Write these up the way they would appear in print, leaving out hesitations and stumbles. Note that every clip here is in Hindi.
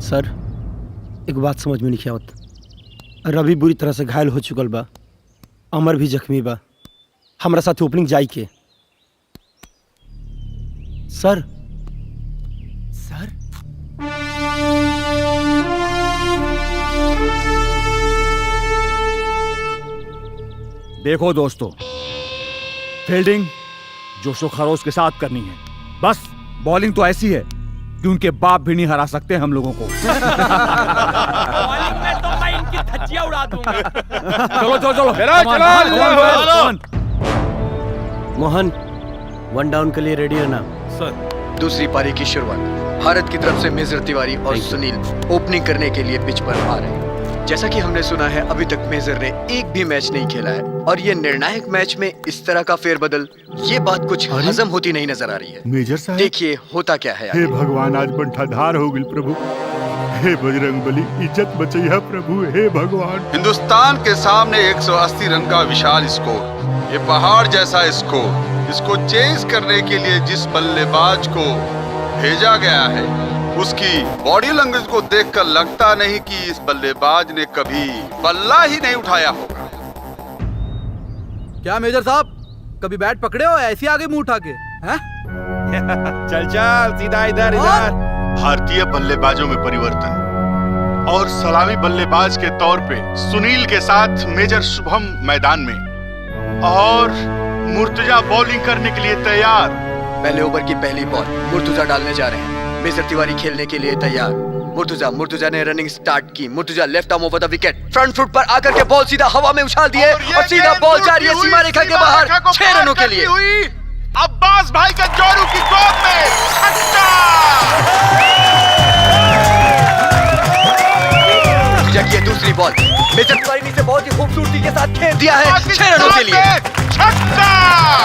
सर एक बात समझ में नहीं आवत। रवि बुरी तरह से घायल हो चुकल बा, अमर भी जख्मी बा। हमरा साथ ओपनिंग जाई के सर। सर देखो दोस्तों, फील्डिंग जोशो खरोश के साथ करनी है। बस बॉलिंग तो ऐसी है कि उनके बाप भी नहीं हरा सकते हम लोगों को। बॉलिंग में तो मैं इनकी धज्जियां उड़ा दूंगा। चलो चलो चलो मोहन, 1 डाउन के लिए रेडी रहना। सर दूसरी पारी की शुरुआत भारत की तरफ से मेजर तिवारी और सुनील ओपनिंग करने के लिए पिच पर आ रहे हैं। जैसा कि हमने सुना है, अभी तक मेजर ने एक भी मैच नहीं खेला है और ये निर्णायक मैच में इस तरह का फेरबदल, ये बात कुछ हजम होती नहीं नजर आ रही है। मेजर साहब, देखिए होता क्या है। हे भगवान, आज बंठाधार हो गई प्रभु। हे बजरंग बली, इज्जत बचैया प्रभु। हे भगवान। हिंदुस्तान के सामने 180 रन का विशाल स्कोर, ये पहाड़ जैसा स्कोर, इसको चेज करने के लिए जिस बल्लेबाज को भेजा गया है, उसकी बॉडी लैंग्वेज को देखकर लगता नहीं कि इस बल्लेबाज ने कभी बल्ला ही नहीं उठाया होगा। क्या मेजर साहब, कभी बैट पकड़े हो ऐसे आगे मुंह उठा के? हैं? चल चल सीधा इधर इधर। भारतीय बल्लेबाजों में परिवर्तन और सलामी बल्लेबाज के तौर पे सुनील के साथ मेजर शुभम मैदान में और मुर्तजा बॉलिंग करने के लिए तैयार। पहले ओवर की पहली बॉल मुर्तजा डालने जा रहे हैं। मेजर तिवारी खेलने के लिए तैयार। मुर्तजा ने रनिंग स्टार्ट की। Murtaza left arm over the wicket, front foot पर आकर के बॉल सीधा हवा में उछाल दिए और सीधा बॉल जा रही है सीमा रेखा के बाहर 6 रनों के लिए। अब्बास भाई का जोरू की गोद में छक्का। मुर्तजा की दूसरी बॉल मेजर तिवारी ने इसे बहुत ही खूबसूरती के साथ खेल दिया है 6 रनों के लिए। छक्का।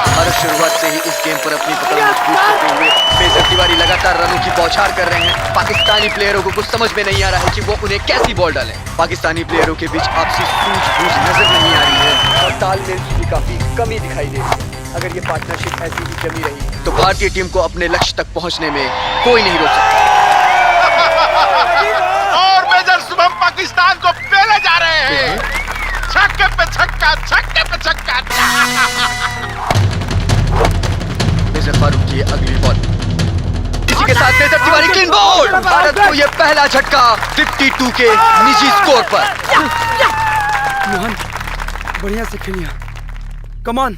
भारत शुरुआत से ही इस गेम पर अपनी पकड़ मजबूत करते हुए मेजर तिवारी लगातार रनों की बौछार कर रहे हैं। पाकिस्तानी प्लेयरों को कुछ समझ में नहीं आ रहा है कि वो उन्हें कैसी बॉल डालें। पाकिस्तानी प्लेयरों के बीच आपसी सूझबूझ नजर नहीं आ रही है और तालमेल की काफी कमी दिखाई दे रही है। अगर ये पार्टनरशिप ऐसी ही जमी रही तो भारतीय टीम को अपने लक्ष्य तक पहुंचने में कोई नहीं रोक सकता। और मेजर शुभम पाकिस्तान को पहले जा रहे हैं। छक्के पे छक्का, छक्के पे छक्का। मेजर फारूक की अगली बॉल, इसी के साथ major Tiwari clean ball. Bharat को यह पहला झटका 52 के निजी स्कोर पर। मोहन बढ़िया से खेलिया। कमान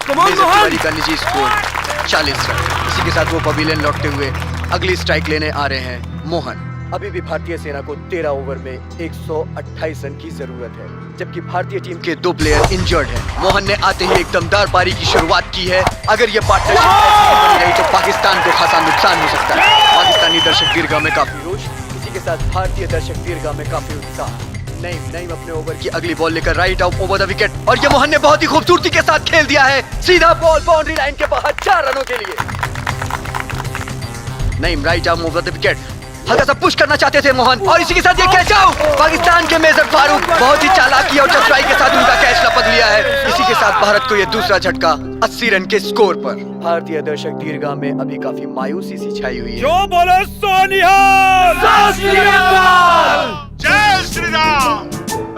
मेजर तिवारी का निजी स्कोर 40 रन। इसी के साथ वो पवेलियन लौटते हुए अगली स्ट्राइक लेने आ रहे हैं मोहन। अभी भी भारतीय सेना को 13 ओवर में 128 रन की जरूरत है, जबकि भारतीय टीम के 2 प्लेयर इंजर्ड हैं। मोहन ने आते ही एक दमदार पारी की शुरुआत की है। अगर ये पार्टनरशिप ऐसी ही बनी रही तो पाकिस्तान को खासा नुकसान हो सकता है। पाकिस्तानी दर्शक दीर्घा में काफी रोष, इसी के साथ भारतीय दर्शक दीर्घा में काफी उत्साह। नईम अपने ओवर की अगली बॉल लेकर right out over the wicket और ये मोहन ने बहुत ही खूबसूरती के साथ खेल दिया है। सीधा बॉल बाउंड्री लाइन के बाहर 4 रनों के लिए। Naeem right arm over the wicket, हल्का सा पुश करना चाहते थे मोहन और इसी के साथ ये कैच आउट। पाकिस्तान के मेजर फारूक बहुत ही चालाकी और चतुराई के साथ उनका कैच लपक लिया है। इसी के साथ भारत को ये दूसरा झटका 80 रन के स्कोर पर। भारतीय दर्शक दीर्घा में अभी काफी मायूसी सी छाई हुई है। जो बोले सोनिहाल। जय श्री राम।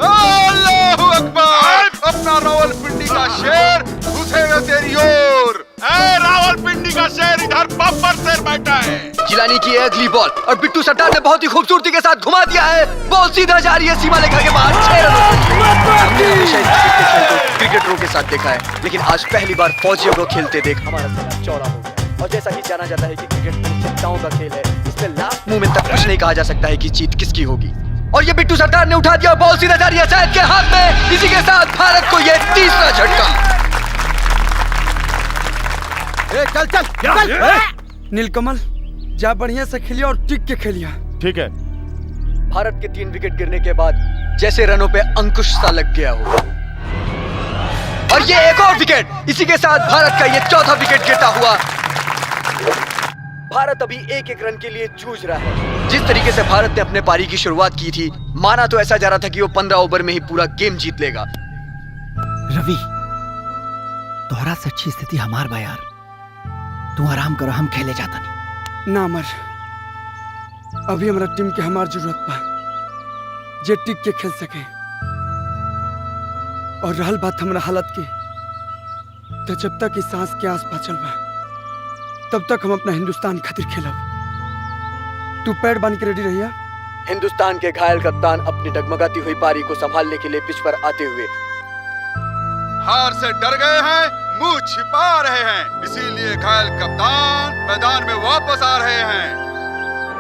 अल्लाहू अकबर। अपना रावलपिंडी का शेर घुसे हुए तेरी ओर। रावलपिंडी का शेर इधर बब्बर शेर बैठा है। जिलानी की अगली बॉल और बिट्टू सट्टार ने बहुत ही खूबसूरती के साथ घुमा दिया है। बॉल सीधा जा रही है सीमा रेखा के बाहर 6 रनों। हमने हमेशा इस खेल को क्रिकेटरों के साथ देखा है, लेकिन आज पहली बार फौजियों को खेलते देख हमारा सर चौड़ा हो गया। और जैसा कि जाना जाता है कि क्रिकेट चिंताओं का खेल है, इसमें लास्ट मोमेंट तक कुछ नहीं कहा जा सकता है कि जीत किसकी होगी। और ये बिट्टू सट्टार ने उठा दिया और बॉल सीधा जा रही है शायद के हाथ में। इसी के साथ भारत को ये तीसरा झटका। चल चल चल। नीलकमल जा बढ़िया से खेलिया और टिक के खेलिया। ठीक है। भारत के 3 विकेट गिरने के बाद जैसे रनों पे अंकुश सा लग गया हो और ये एक और विकेट। इसी के साथ भारत का ये चौथा विकेट गिरता हुआ। भारत अभी 1-1 रन के लिए जूझ रहा है। जिस तरीके से भारत ने अपने पारी की शुरुआत की थी, माना तो ऐसा जा रहा था कि वो 15 ओवर में ही पूरा गेम जीत लेगा। रवि, तोहरा से अच्छी स्थिति हमार बा यार। तू आराम करो, हम खेले जाता नहीं। ना अमर, अभी हमारा टीम के हमार जरूरत बा जे टिक के खेल सके। और रहल बात हमारा हालत के, तो जब तक इस सांस के आस बचल बा तब तक हम अपना हिंदुस्तान खातिर खेलब। तू पैर बांध के रेडी रहिया। हिंदुस्तान के घायल कप्तान अपनी डगमगाती हुई पारी को संभालने के लिए पिच पर आते हुए हार से डर गए हैं, मुंह छिपा रहे हैं, इसीलिए घायल कप्तान मैदान में वापस आ रहे हैं।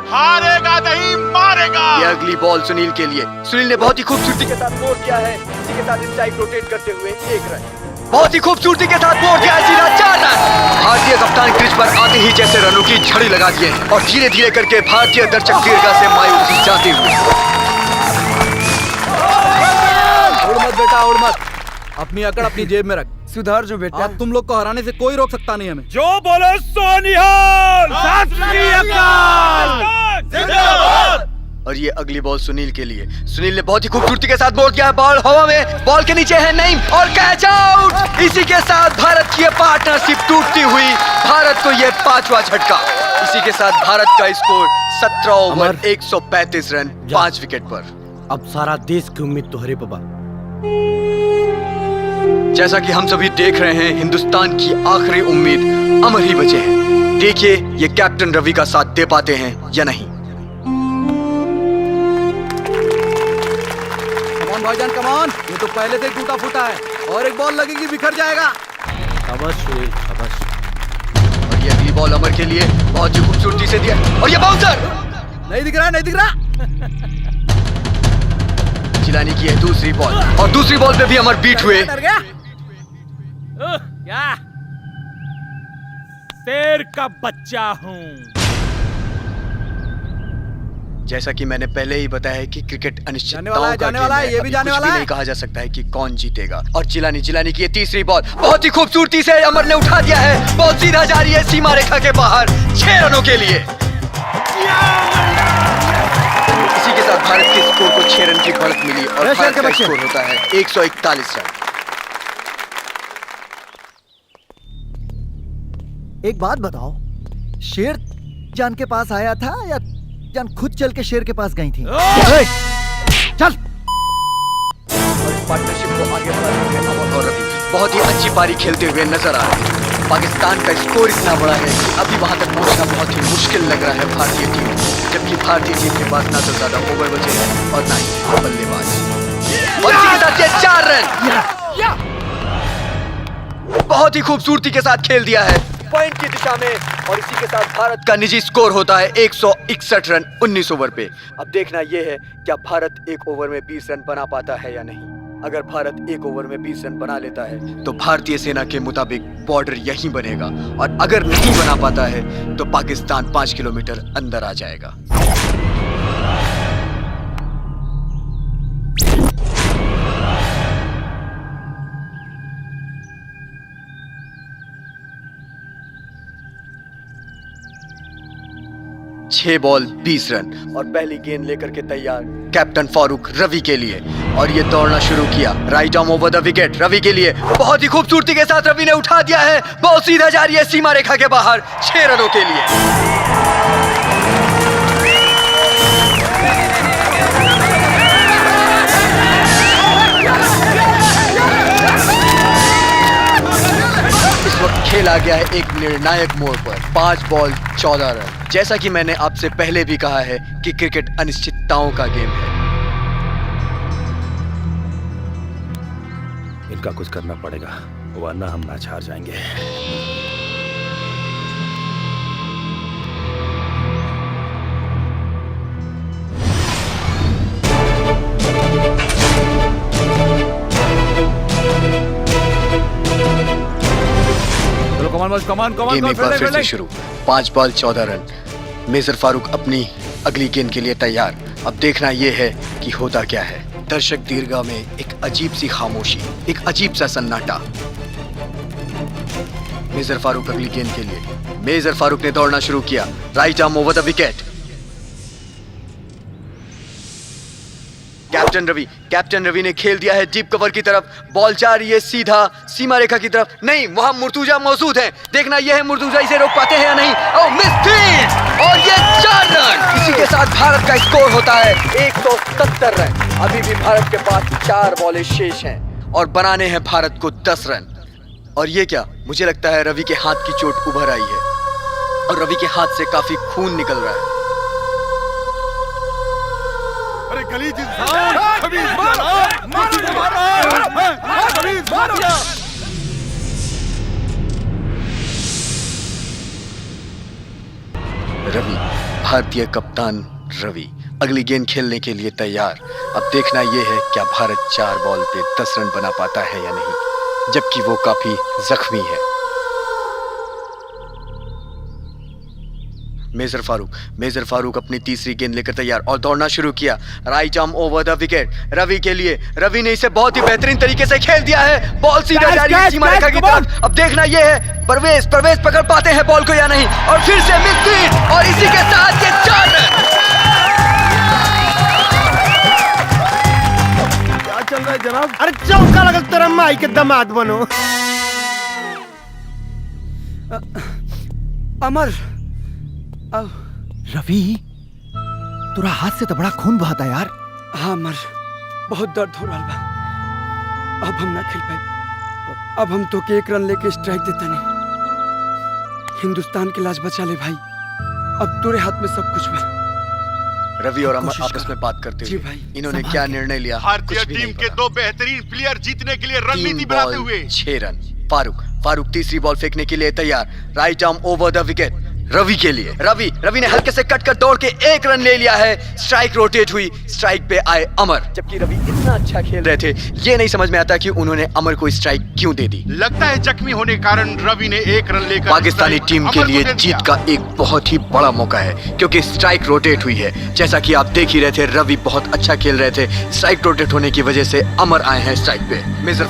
हारेगा नहीं, मारेगा। ये अगली बॉल सुनील के लिए। सुनील ने बहुत ही खूबसूरती के साथ बोल किया है। इसी के साथ स्ट्राइक रोटेट करते हुए 1 रन। बहुत ही खूबसूरती के साथ बोल किया है, सीधा 4 रन। भारतीय कप्तान क्रीज पर आते ही जैसे रनों की झड़ी लगा दिए और धीरे धीरे करके भारतीय दर्शक दीर्घा से मायूसी जाते हुए। उड़ मत बेटा, उड़ मत। अपनी अकड़ अपनी जेब में रख। सुधार जो बेटा। अब तुम लोग को हराने से कोई रोक सकता नहीं हमें। जो बोले सोनिहाल। सत श्री अकाल। जिंदाबाद। और ये अगली बॉल सुनील के लिए। सुनील ने बहुत ही खूबसूरती के साथ बॉल किया है। बॉल हवा में, बॉल के नीचे है नहीं और कैच आउट। इसी के साथ भारत की पार्टनरशिप टूटती हुई। भारत को ये 5वां झटका। इसी के साथ भारत का स्कोर 17 ओवर 135 रन 5 विकेट पर। अब सारा देश की उम्मीद तोहरे पे बा। जैसा कि हम सभी देख रहे हैं, हिंदुस्तान की आखिरी उम्मीद अमर ही बचे हैं। देखिए ये कैप्टन रवि का साथ दे पाते हैं या नहीं। कमान भाईजान कमान, ये तो पहले से टूटा फूटा है और एक बॉल लगेगी बिखर जाएगा। शाबाश सुनील, शाबाश। और ये अगली बॉल अमर के लिए बहुत ही खूबसूरती से दिया और ये बाउंसर नहीं दिख रहा, नहीं दिख रहा। जिलानी की है दूसरी बॉल और दूसरी बॉल पे भी अमर बीट हुए। डर गया। क्या शेर का बच्चा हूँ। जैसा कि मैंने पहले ही बताया है कि क्रिकेट जाने अनिश्चितताओं वाला है, का जाने गेम वाला है, है। ये अभी भी जाने कुछ वाला भी है। नहीं कहा जा सकता है कि कौन जीतेगा। और जिलानी की ये तीसरी बॉल बहुत ही खूबसूरती से अमर ने उठा दिया है। बॉल सीधा जा रही है सीमा रेखा के बाहर 6 रनों के लिए। इसी के साथ भारत के स्कोर को 6 रन की बढ़त मिली और भारत का स्कोर होता है 141 रन। एक बात बताओ, शेर जान के पास आया था या जान खुद चल के शेर के पास गई थी? चल। और इस पार्टनरशिप को आगे बढ़ाते हुए अमर और रवि बहुत ही अच्छी पारी खेलते हुए नजर आ रहे हैं। पाकिस्तान का स्कोर इतना बड़ा है कि अभी वहां तक पहुंचना बहुत ही मुश्किल लग रहा है भारतीय टीम को, जबकि भारतीय टीम के पास ना तो ज्यादा ओवर बचे हैं और ना ही बल्लेबाज। और इसी के साथ ये 4 रन बहुत ही खूबसूरती के साथ खेल दिया है पॉइंट की दिशा में। और इसी के साथ भारत का निजी स्कोर होता है 161 रन 19 ओवर पे। अब देखना यह है क्या भारत 1 ओवर में 20 रन बना पाता है या नहीं। अगर भारत 1 ओवर में 20 रन बना लेता है तो भारतीय सेना के मुताबिक बॉर्डर यहीं बनेगा, और अगर नहीं बना पाता है तो पाकिस्तान 5 किलोमीटर अंदर आ जाएगा। छह बॉल 20 रन और पहली गेंद लेकर के तैयार कैप्टन फारूक रवि के लिए। और ये दौड़ना शुरू किया right arm over the wicket Ravi के लिए। बहुत ही खूबसूरती के साथ रवि ने उठा दिया है। बॉल सीधा जा रही है सीमा रेखा के बाहर 6 रनों के लिए। इस वक्त खेल आ गया है एक निर्णायक मोड़ पर। 5 बॉल 14 रन। जैसा कि मैंने आपसे पहले भी कहा है कि क्रिकेट अनिश्चितताओं का गेम है। इनका कुछ करना पड़ेगा वरना हम मैच हार जाएंगे। कमान गेम एक बार फिर से शुरू। 5 बॉल 14 रन। मेजर फारूक अपनी अगली गेंद के लिए तैयार। अब देखना यह है कि होता क्या है। दर्शक दीर्घा में एक अजीब सी खामोशी, एक अजीब सा सन्नाटा। मेजर फारूक अगली गेंद के लिए। मेजर फारूक ने दौड़ना शुरू किया right arm over the wicket. Captain Ravi ने खेल दिया है डीप कवर की तरफ। बॉल जा रही है सीधा सीमा रेखा की तरफ। नहीं, वहां मुर्तुजा मौजूद है। देखना यह है मुर्तुजा इसे रोक पाते हैं या नहीं। ओह, मिस फील्ड और ये 4 रन। इसी के साथ भारत का स्कोर होता है 170 रन। अभी भी भारत के पास 4 बॉलें शेष हैं और बनाने हैं भारत को 10 रन। और ये क्या, मुझे लगता है रवि के हाथ की चोट उभर आई है और रवि के हाथ से काफी खून निकल रहा है। अरे गलीज इंसान, खबीज मारो। रवि, भारतीय कप्तान रवि अगली गेंद खेलने के लिए तैयार। अब देखना यह है क्या भारत 4 बॉल पे 10 रन बना पाता है या नहीं, जबकि वो काफी जख्मी है। मेजर फारूक अपनी तीसरी गेंद लेकर तैयार और दौड़ना शुरू किया। Right arm over the wicket Ravi के लिए। रवि ने इसे बहुत ही बेहतरीन तरीके से खेल दिया है। बॉल सीधा जा रही है सीमा रेखा की तरफ। अब देखना यह है परवेज पकड़ पाते हैं बॉल को या नहीं। और फिर से मिस फील्ड और इसी के साथ ये 4 रन। क्या चल रहा है जनाब? अरे चौका लगल तेरा माई के दामाद बनो। अमर, रवि, तुरा हाथ से तो बड़ा खून बहाता यार। हाँ अमर, बहुत दर्द हो रहा बा। अब हम ना खेल पाए। अब हम तो के 1 रन लेके स्ट्राइक देता नहीं। हिंदुस्तान की लाज बचा ले भाई। अब तेरे हाथ में सब कुछ बा। रवि और अमर आपस में बात करते जी हुए भाई, इन्होंने क्या निर्णय लिया, भारतीय कुछ भी टीम नहीं के पता। 2 बेहतरीन प्लेयर जीतने के लिए 3 रणनीति बनाते बॉल हुए 6 रन। फारूक तीसरी बॉल फेंकने के लिए तैयार। Right arm over the wicket Ravi के लिए। रवि ने हल्के से कट कर दौड़ के 1 रन ले लिया है। स्ट्राइक रोटेट हुई, स्ट्राइक पे आए अमर। जबकि रवि इतना अच्छा खेल रहे थे, ये नहीं समझ में आता कि उन्होंने अमर को स्ट्राइक क्यों दे दी। लगता है जख्मी होने के कारण रवि ने 1 रन लेकर पाकिस्तानी स्ट्राइक टीम के अमर को लिए दे दिया। जीत का एक बहुत ही बड़ा मौका है, क्योंकि स्ट्राइक रोटेट हुई है। जैसा कि आप देख ही रहे थे, रवि बहुत अच्छा खेल रहे थे। स्ट्राइक रोटेट होने की वजह से अमर आए हैं स्ट्राइक पे। मेजर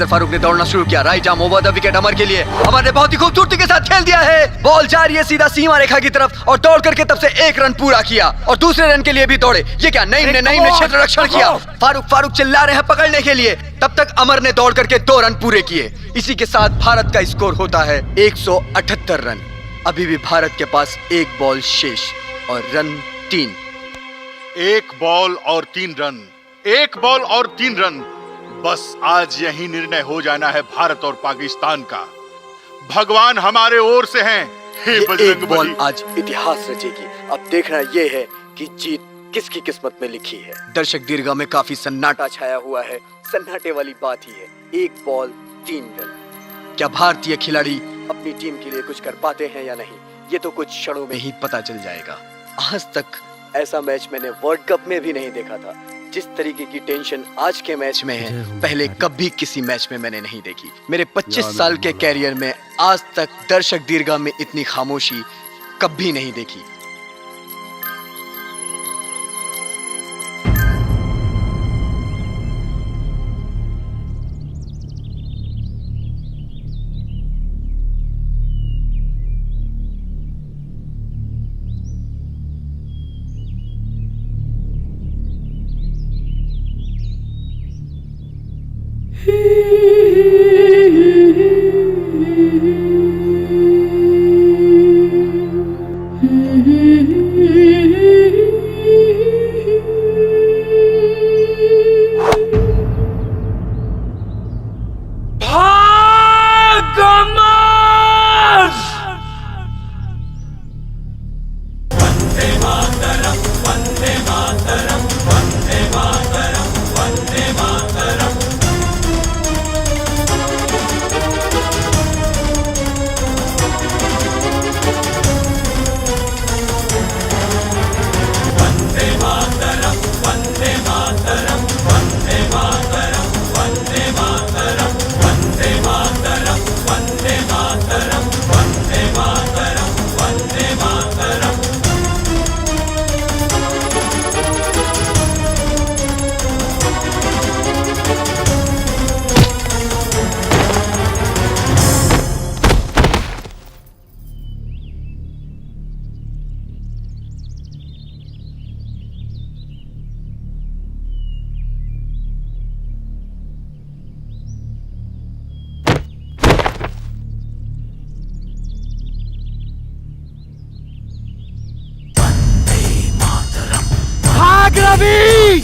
फारूक ने दौड़ना शुरू किया। Right arm over the wicket Amar के लिए। अमर ने बहुत ही खूबसूरती के साथ खेल दिया है। बॉल जा रही है सीधा सीमा रेखा की तरफ और दौड़ करके तब से 1 रन पूरा किया और दूसरे रन के लिए भी दौड़े। ये क्या, नईम ने क्षेत्र रक्षण किया। फारूक चिल्ला रहे हैं पकड़ने के लिए। तब तक अमर ने दौड़ करके 2 रन पूरे किए। इसी के साथ भारत का स्कोर होता है 178 रन। अभी भी भारत के पास 1 बॉल शेष और रन 3। 1 बॉल और 3 रन, 1 बॉल और 3 रन। बस आज यही निर्णय हो जाना है भारत और पाकिस्तान का। भगवान हमारे ओर से हैं। हे ये बजरंग एक बॉल बली। आज इतिहास रचेगी। अब देखना यह है कि जीत किसकी किस्मत में लिखी है। दर्शक दीर्घा में काफी सन्नाटा छाया हुआ है। सन्नाटे वाली बात ही है। 1 बॉल 3 रन। क्या भारतीय खिलाड़ी अपनी टीम के लिए कुछ कर पाते हैं या नहीं, ये तो कुछ क्षणों में ही पता चल जाएगा। आज तक ऐसा मैच मैंने वर्ल्ड कप में भी नहीं देखा था। जिस तरीके की टेंशन आज के मैच में है, पहले कभी किसी मैच में मैंने नहीं देखी। मेरे 25 साल के कैरियर में आज तक दर्शक दीर्घा में इतनी खामोशी कभी नहीं देखी। भाग रवि!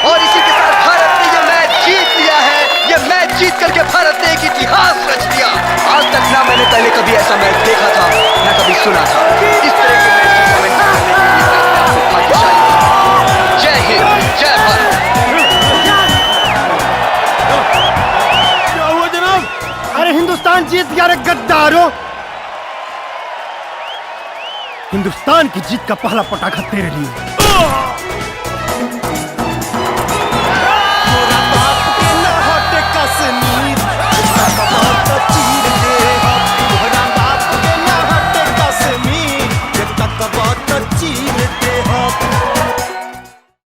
और इसी के साथ भारत ने ये मैच जीत लिया है। ये मैच जीत करके भारत ने एक इतिहास रच दिया। आज तक ना मैंने पहले कभी ऐसा मैच देखा था, ना कभी सुना था। इस तरह के मैच की कमेंट करने के लिए मैं आपको भाग्यशाली हूं। जय हिंद, जय भारत। क्या हुआ जनाब? अरे हिंदुस्तान जीत गया रे गद्दारों! हिंदुस्तान की जीत का पहला पटाखा तेरे लिए।